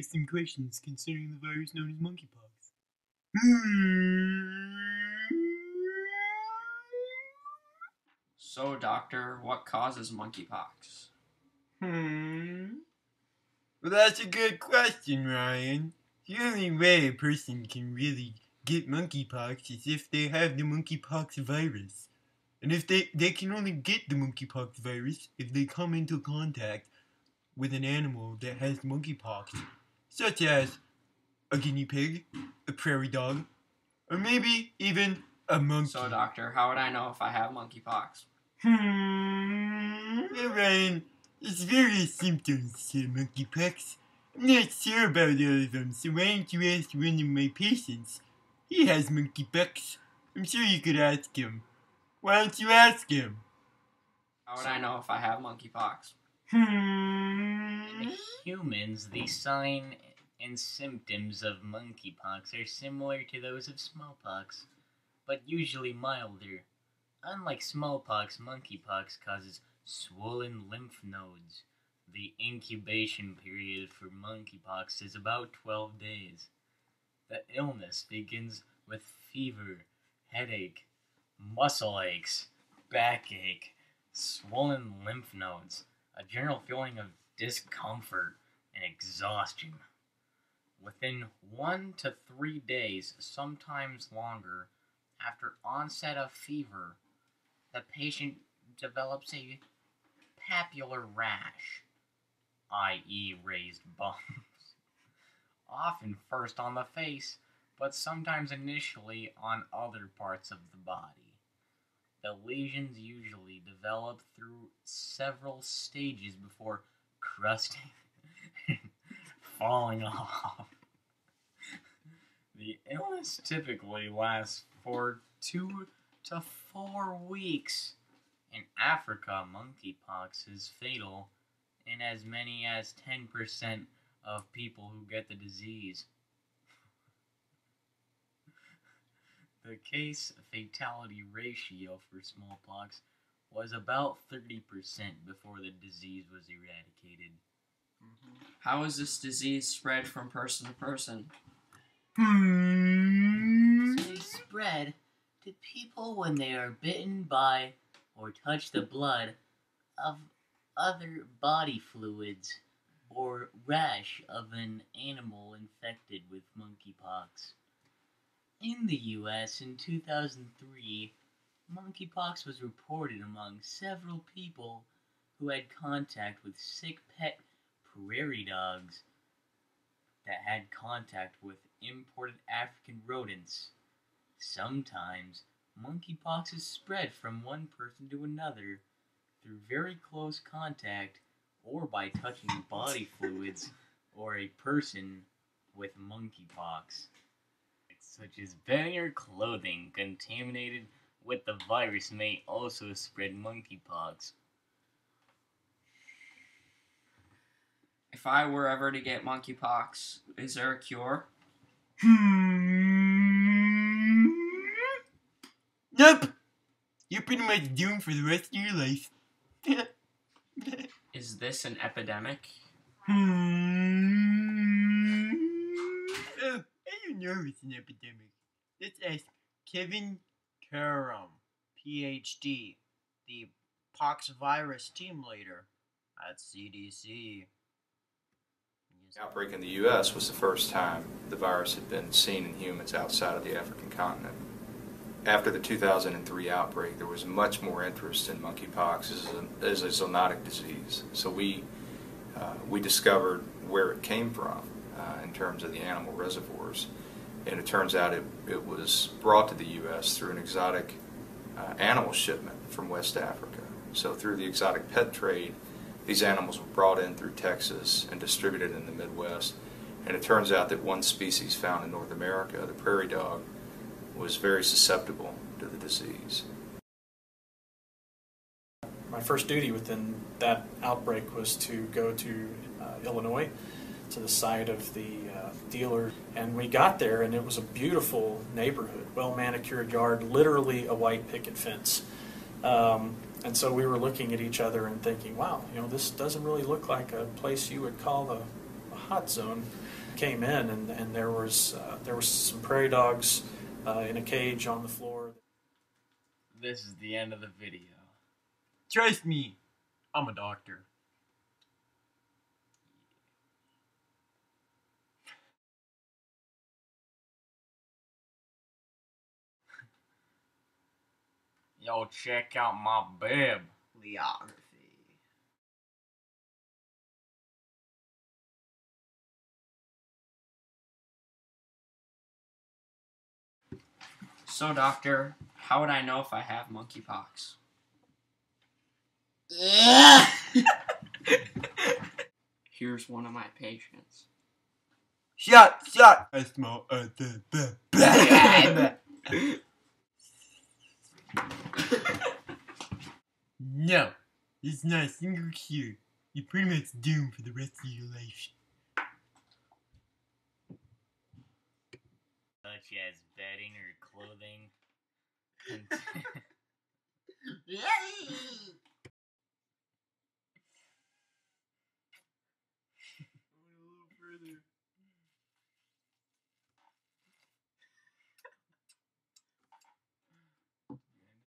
some questions concerning the virus known as monkeypox. So, doctor, what causes monkeypox? Well, that's a good question, Ryan. The only way a person can really get monkeypox is if they have the monkeypox virus. And if they can only get the monkeypox virus if they come into contact with an animal that has monkeypox, such as a guinea pig, a prairie dog, or maybe even a monkey. So, doctor, how would I know if I have monkeypox? Well, Ryan, there's various symptoms to monkeypox. I'm not sure about all of them, so why don't you ask one of my patients? He has monkeypox. I'm sure you could ask him. Why don't you ask him? How would I know if I have monkeypox? In humans, the sign and symptoms of monkeypox are similar to those of smallpox, but usually milder. Unlike smallpox, monkeypox causes swollen lymph nodes. The incubation period for monkeypox is about 12 days. The illness begins with fever, headache, muscle aches, backache, swollen lymph nodes, a general feeling of discomfort and exhaustion. Within 1 to 3 days, sometimes longer, after onset of fever, the patient develops a papular rash, i.e. raised bumps, often first on the face, but sometimes initially on other parts of the body. The lesions usually develop through several stages before crusting and falling off. The illness typically lasts for 2 to 4 weeks. In Africa, monkeypox is fatal in as many as 10% of people who get the disease. The case fatality ratio for smallpox was about 30% before the disease was eradicated. How is this disease spread from person to person? They spread to people when they are bitten by or touch the blood of other body fluids or rash of an animal infected with monkeypox. In the U.S. in 2003, monkeypox was reported among several people who had contact with sick pet prairie dogs that had contact with imported African rodents. Sometimes, monkeypox is spread from one person to another through very close contact or by touching body fluids or a person with monkeypox, such as bedding or clothing contaminated with the virus may also spread monkeypox. If I were ever to get monkeypox, is there a cure? Nope! You're pretty much doomed for the rest of your life. Is this an epidemic? Oh, I don't know if it's an epidemic. Let's ask Kevin Karam, PhD, the poxvirus team leader at CDC. The outbreak in the U.S. was the first time the virus had been seen in humans outside of the African continent. After the 2003 outbreak, there was much more interest in monkeypox as a zoonotic disease. So we discovered where it came from in terms of the animal reservoirs. And it turns out it was brought to the U.S. through an exotic animal shipment from West Africa. So through the exotic pet trade, these animals were brought in through Texas and distributed in the Midwest. And it turns out that one species found in North America, the prairie dog, was very susceptible to the disease. My first duty within that outbreak was to go to Illinois, to the site of the dealer, and we got there and it was a beautiful neighborhood, well manicured yard, literally a white picket fence. And so we were looking at each other and thinking, wow, this doesn't really look like a place you would call a hot zone. came in, and there was some prairie dogs in a cage on the floor. This is the end of the video. Trust me, I'm a doctor. Yo, check out my bib. Leography. So, doctor, how would I know if I have monkeypox? Here's one of my patients. Shot! I smell No, it's not a single cure. You're pretty much doomed for the rest of your life. Such as bedding or clothing.